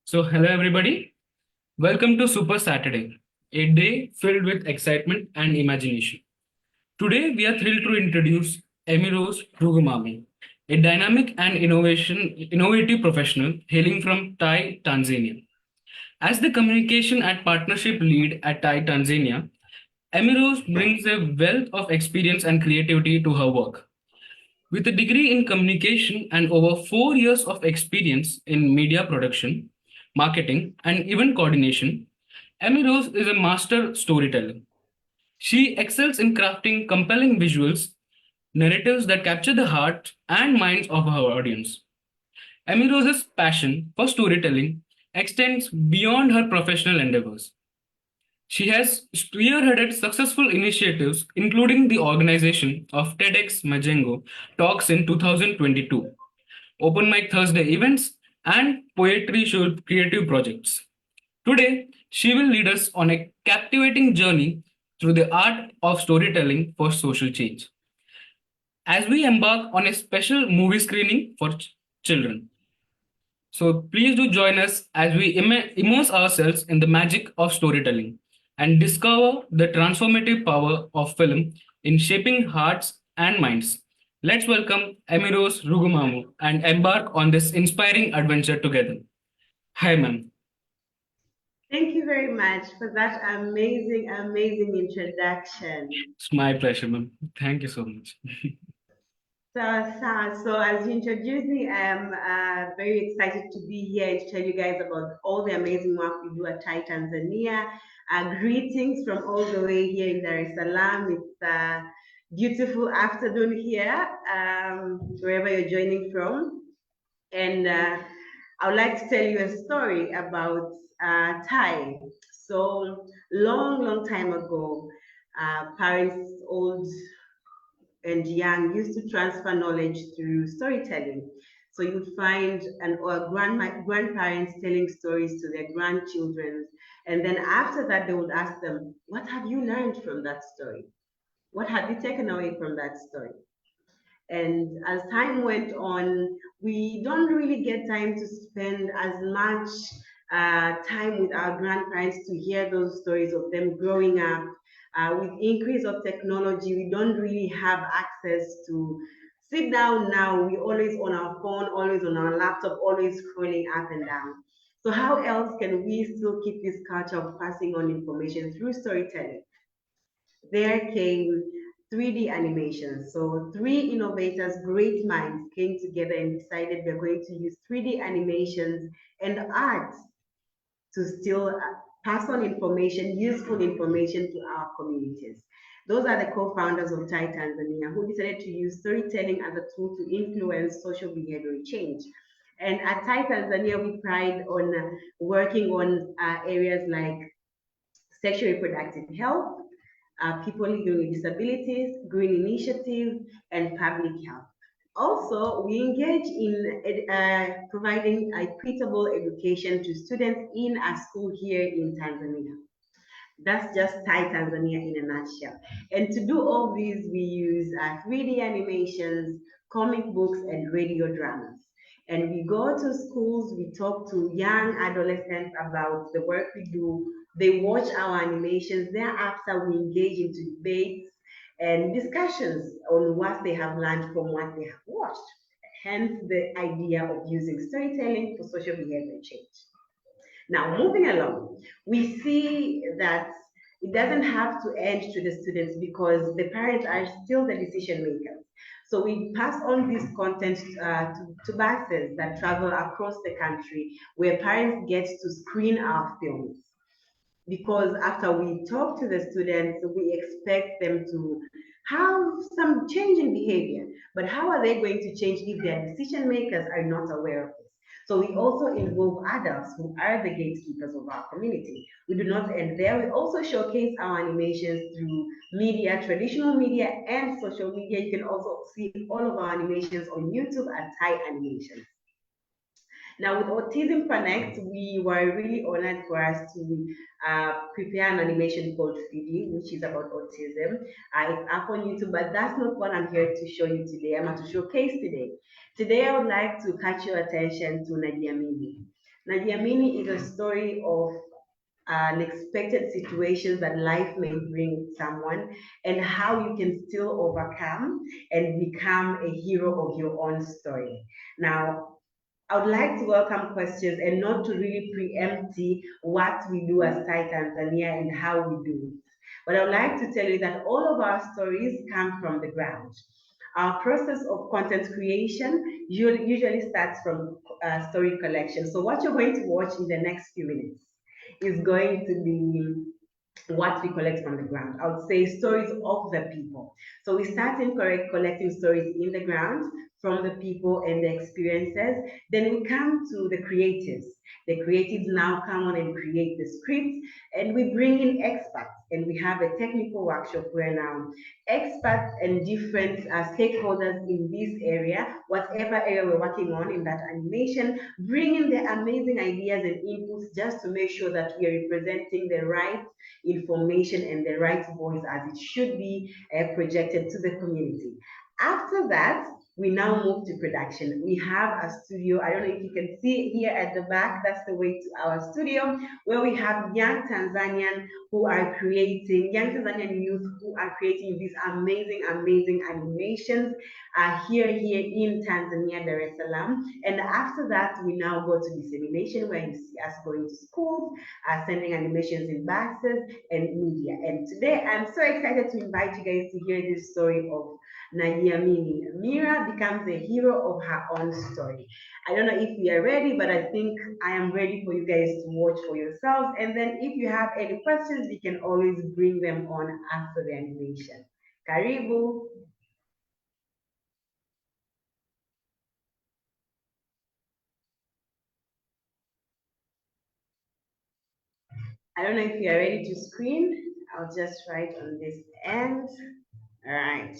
So, hello everybody. Welcome to Super Saturday, a day filled with excitement and imagination. Today, we are thrilled to introduce Emmyrose Rugumamu, a dynamic and innovative professional hailing from Tai, Tanzania. As the communication and partnership lead at Tai, Tanzania, Emmyrose brings a wealth of experience and creativity to her work. With a degree in communication and over 4 years of experience in media production, marketing, and event coordination, Amy Rose is a master storyteller. She excels in crafting compelling visuals, narratives that capture the heart and minds of her audience. Amy Rose's passion for storytelling extends beyond her professional endeavors. She has spearheaded successful initiatives, including the organization of TEDx Majengo Talks in 2022, Open Mic Thursday events, and poetry show creative projects. Today, she will lead us on a captivating journey through the art of storytelling for social change as we embark on a special movie screening for children. So please do join us as we immerse ourselves in the magic of storytelling and discover the transformative power of film in shaping hearts and minds. Let's welcome Emmyrose Rugumamu and embark on this inspiring adventure together. Hi, ma'am. Thank you very much for that amazing introduction. It's my pleasure, ma'am. Thank you so much. So as you introduced me, I am very excited to be here and to tell you guys about all the amazing work we do at Tai Tanzania. Greetings from all the way here in Dar es Salaam. It's a beautiful afternoon here, wherever you're joining from. And I would like to tell you a story about Tai. So long time ago, parents, old and young, used to transfer knowledge through storytelling. So you'd find grandparents telling stories to their grandchildren, and then after that, they would ask them, "What have you learned from that story? What have you taken away from that story?" And as time went on, we don't really get time to spend as much time with our grandparents to hear those stories of them growing up. With increase of technology, we don't really have access to sit down now. We always on our phone, always on our laptop, always scrolling up and down. So how else can we still keep this culture of passing on information through storytelling? There came 3D animation. So three innovators, great minds, came together and decided they're going to use 3D animations and art to still pass on information, useful information to our communities. Those are the co-founders of Tai Tanzania, who decided to use storytelling as a tool to influence social behavioral change. And at Tai Tanzania, we pride on working on areas like sexual reproductive health, people living with disabilities, green initiative, and public health. Also, we engage in providing equitable education to students in a school here in Tanzania. That's just Thai Tanzania in a nutshell. And to do all these, we use 3D animations, comic books, and radio dramas. And we go to schools, we talk to young adolescents about the work we do. They watch our animations. Thereafter, we engage into debates and discussions on what they have learned from what they have watched. Hence the idea of using storytelling for social behavior change. Now, moving along, we see that it doesn't have to end to the students because the parents are still the decision makers. So we pass on this content to buses that travel across the country where parents get to screen our films. Because after we talk to the students, we expect them to have some change in behavior. But how are they going to change if their decision makers are not aware of this? So we also involve adults who are the gatekeepers of our community. We do not end there. We also showcase our animations through media, traditional media, and social media. You can also see all of our animations on YouTube at Thai Animations. Now, with Autism Connect, we were really honored for us to prepare an animation called Feeding, which is about autism. It's up on YouTube, but that's not what I'm here to show you today. I'm here to showcase today. Today, I would like to catch your attention to Najiamini. Najiamini is a story of unexpected situations that life may bring someone and how you can still overcome and become a hero of your own story. Now, I would like to welcome questions and not to really preempt what we do as Thai Tanzania and how we do it. But I would like to tell you that all of our stories come from the ground. Our process of content creation usually starts from story collection. So what you're going to watch in the next few minutes is going to be what we collect from the ground. I would say stories of the people. So we start in collecting stories in the ground from the people and the experiences. Then we come to the creatives. The creatives now come on and create the script, and we bring in experts. And we have a technical workshop where now experts and different stakeholders in this area, whatever area we're working on in that animation, bring in their amazing ideas and inputs just to make sure that we are representing the right information and the right voice as it should be projected to the community. After that, we now move to production. We have a studio. I don't know if you can see here at the back, that's the way to our studio, where we have young Tanzanian young Tanzanian youth who are creating these amazing, amazing animations here in Tanzania, Dar es Salaam. And after that, we now go to dissemination, where you see us going to schools, sending animations in buses and media. And today, I'm so excited to invite you guys to hear this story of Najiamini. Mira becomes a hero of her own story. I don't know if we are ready, but I think I am ready for you guys to watch for yourselves. And then if you have any questions, you can always bring them on after the animation. Karibu. I don't know if you are ready to screen. I'll just write on this end. All right.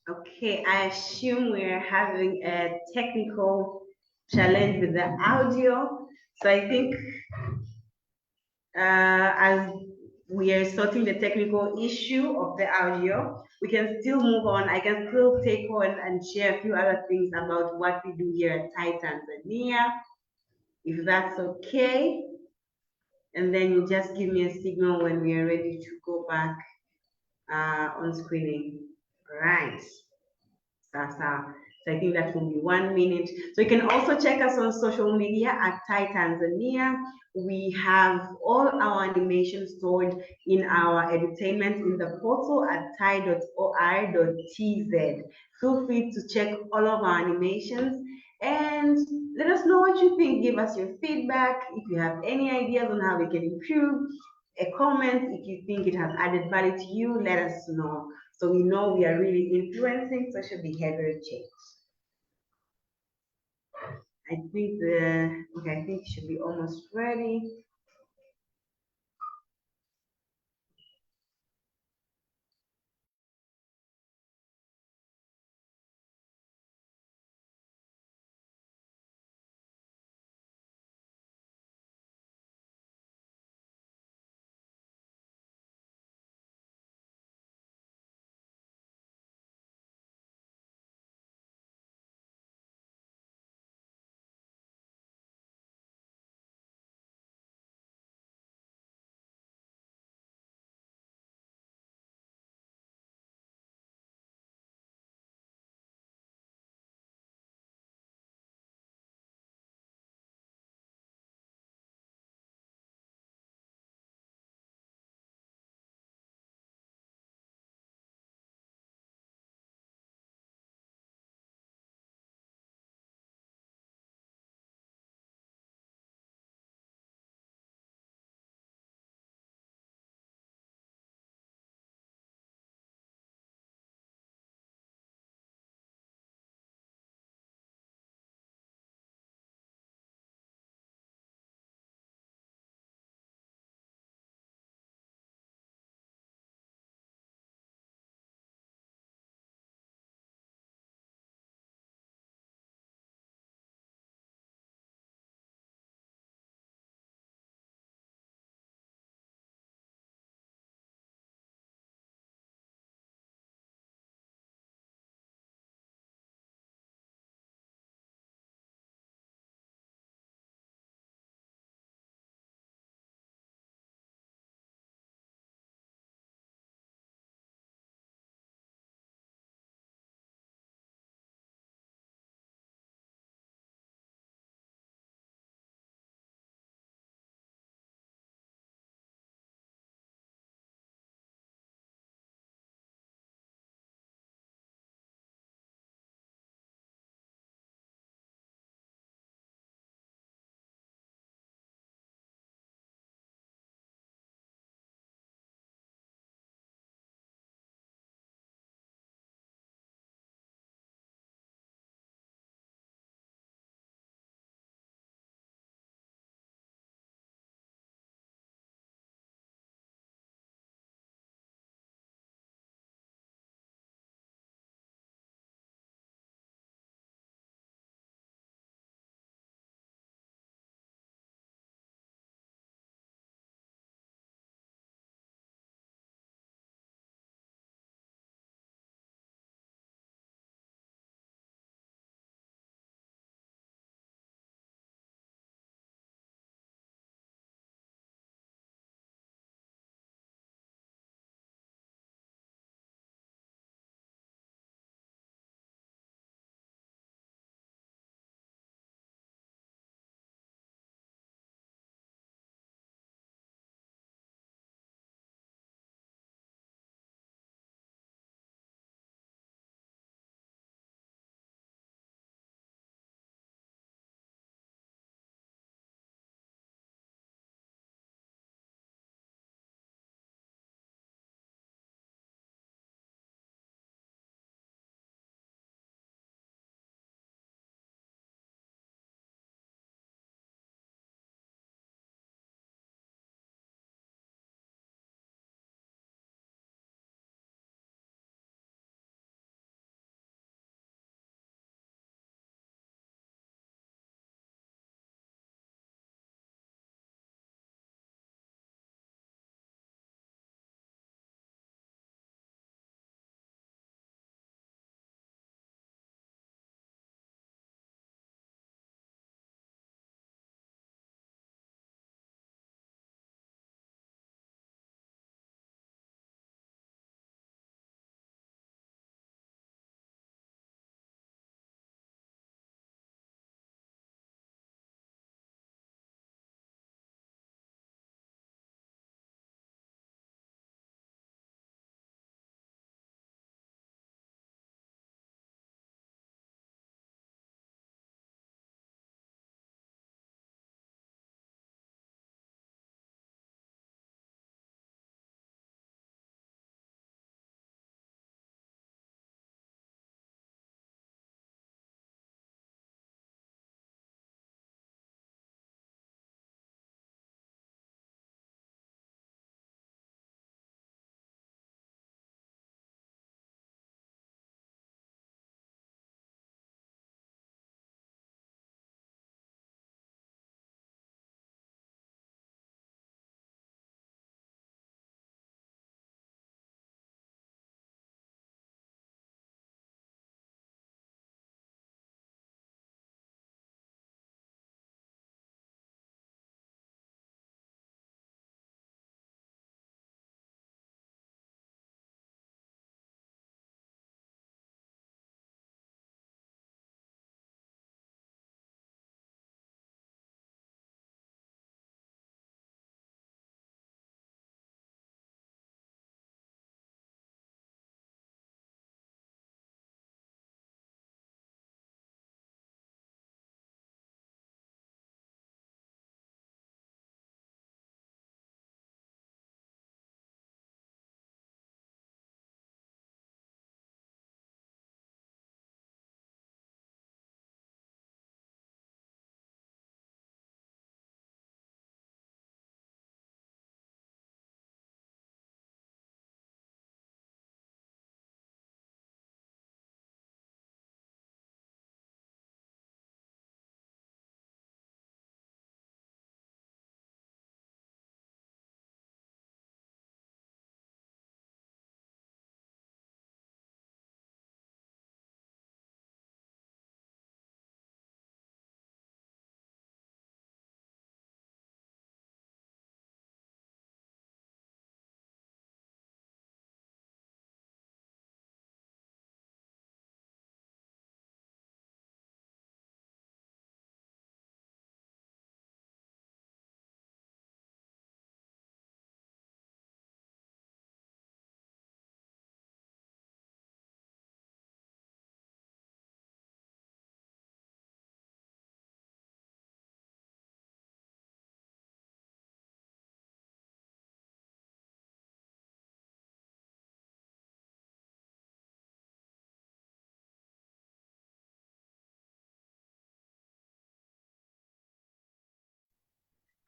Okay, I assume we're having a technical challenge with the audio. So I think as we are sorting the technical issue of the audio, we can still move on. I can still take on and share a few other things about what we do here at Thai Tanzania, if that's okay. And then you just give me a signal when we are ready to go back on screening. All right. Sasa. So I think that will be 1 minute. So you can also check us on social media at Thai Tanzania. We have all our animations stored in our edutainment in the portal at thai.or.tz. Feel free to check all of our animations and let us know what you think. Give us your feedback. If you have any ideas on how we can improve, a comment. If you think it has added value to you, let us know. So we know we are really influencing social behavior change. I think okay, I think it should be almost ready.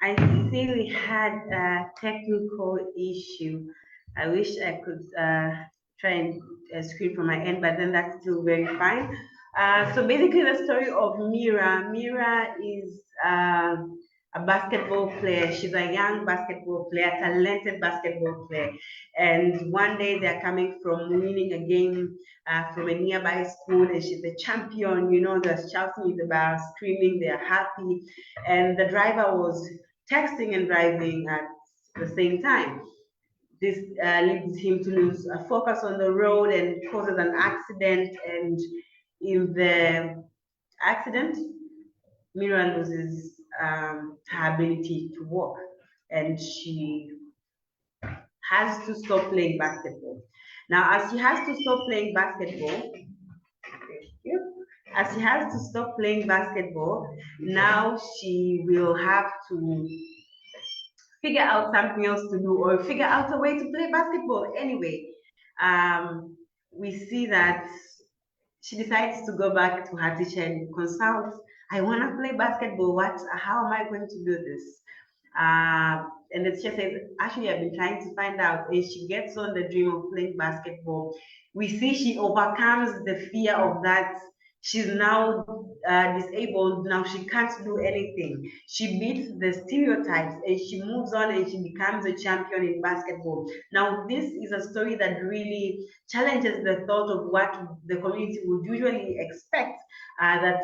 I see we had a technical issue. I wish I could try and screen from my end, but then that's still very fine. So basically, the story of Mira. Mira is a basketball player. She's a young basketball player, talented basketball player. And one day they're coming from winning a game from a nearby school, and she's the champion. You know, they're shouting in the bar, screaming, they're happy. And the driver was texting and driving at the same time. This leads him to lose focus on the road and causes an accident. And in the accident, Mira loses her ability to walk, and she has to stop playing basketball. Now, as she has to stop playing basketball, thank you. As she has to stop playing basketball, now she will have to figure out something else to do or figure out a way to play basketball anyway. Um, we see that she decides to go back to her teacher and consult. I want to play basketball. How am I going to do this? And the teacher says, actually, I've been trying to find out. And she gets on the dream of playing basketball. We see she overcomes the fear of that. She's now disabled. Now she can't do anything. She beats the stereotypes and she moves on and she becomes a champion in basketball. Now, this is a story that really challenges the thought of what the community would usually expect. That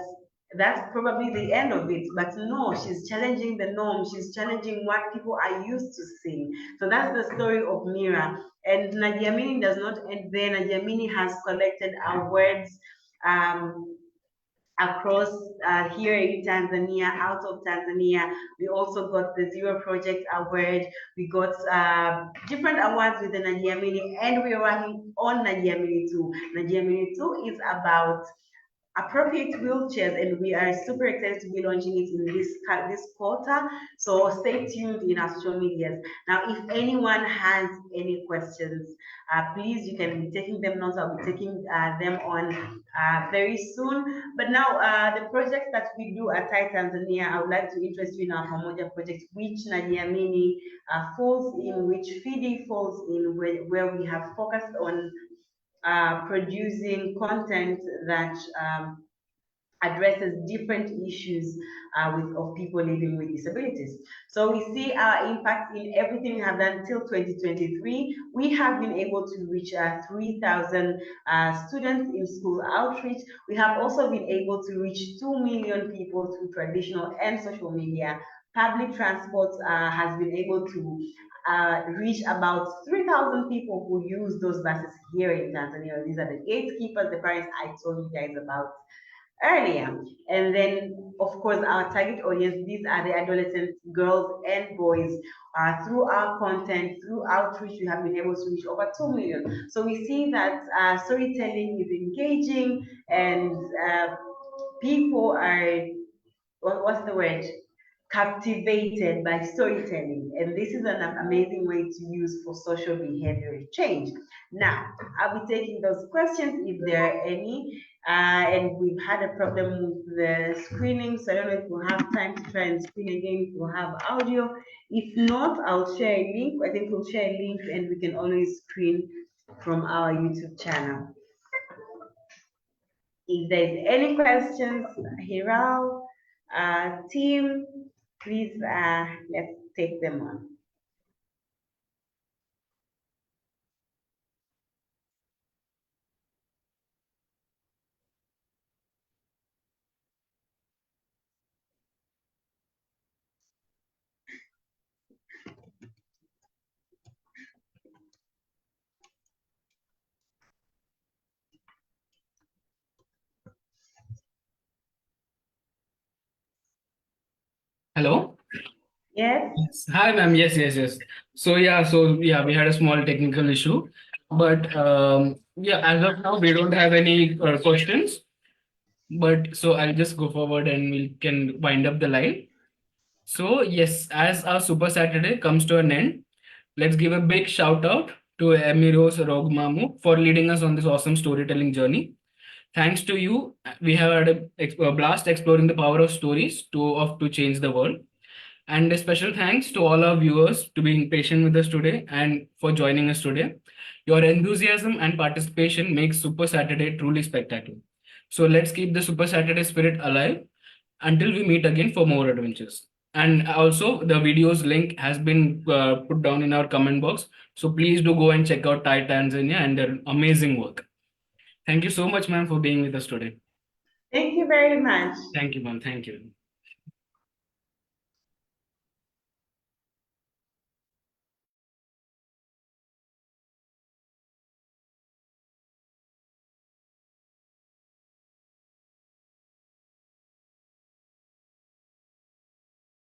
that's probably the end of it. But no, she's challenging the norm. She's challenging what people are used to seeing. So that's the story of Mira. And Najiamini does not end there. Najiamini has collected awards um, across here in Tanzania, out of Tanzania. We also got the Zero Project Award. We got different awards with the Najiamini, and we are working on Najiamini 2. Najiamini 2 is about appropriate wheelchairs, and we are super excited to be launching it in this quarter. So stay tuned in our social medias. Now, if anyone has any questions, please, you can be taking them notes. I'll be taking them on very soon. But now, the project that we do at Tai Tanzania, I would like to interest you in our Pamoja project, which Najiamini falls in, which FIDI falls in, where we have focused on producing content that addresses different issues of people living with disabilities. So we see our impact in everything we have done till 2023. We have been able to reach 3,000 students in school outreach. We have also been able to reach 2 million people through traditional and social media. Public transport has been able to reach about 3,000 people who use those buses here in Tanzania. These are the gatekeepers, the parents I told you guys about earlier. And then, of course, our target audience, these are the adolescent girls and boys. Through our content, through outreach, we have been able to reach over 2 million. So we see that storytelling is engaging, and people are, what's the word? Captivated by storytelling. And this is an amazing way to use for social behavioral change. Now, I'll be taking those questions if there are any. And we've had a problem with the screening, so I don't know if we'll have time to try and screen again if we'll have audio. If not, I'll share a link. I think we'll share a link and we can always screen from our YouTube channel. If there's any questions, Hiral, team, please let's take them on. Hello? Yes? Yes. Hi, ma'am. Yes. So we had a small technical issue, but yeah, as of now, we don't have any questions. But so I'll just go forward and we can wind up the line. So yes, as our Super Saturday comes to an end, let's give a big shout out to Emmyrose Rugumamu for leading us on this awesome storytelling journey. Thanks to you, we have had a blast exploring the power of stories to change the world. And a special thanks to all our viewers to being patient with us today and for joining us today. Your enthusiasm and participation makes Super Saturday truly spectacular. So let's keep the Super Saturday spirit alive until we meet again for more adventures. And also, the video's link has been put down in our comment box. So please do go and check out Thai Tanzania and their amazing work. Thank you so much, ma'am, for being with us today. Thank you very much. Thank you, ma'am. Thank you.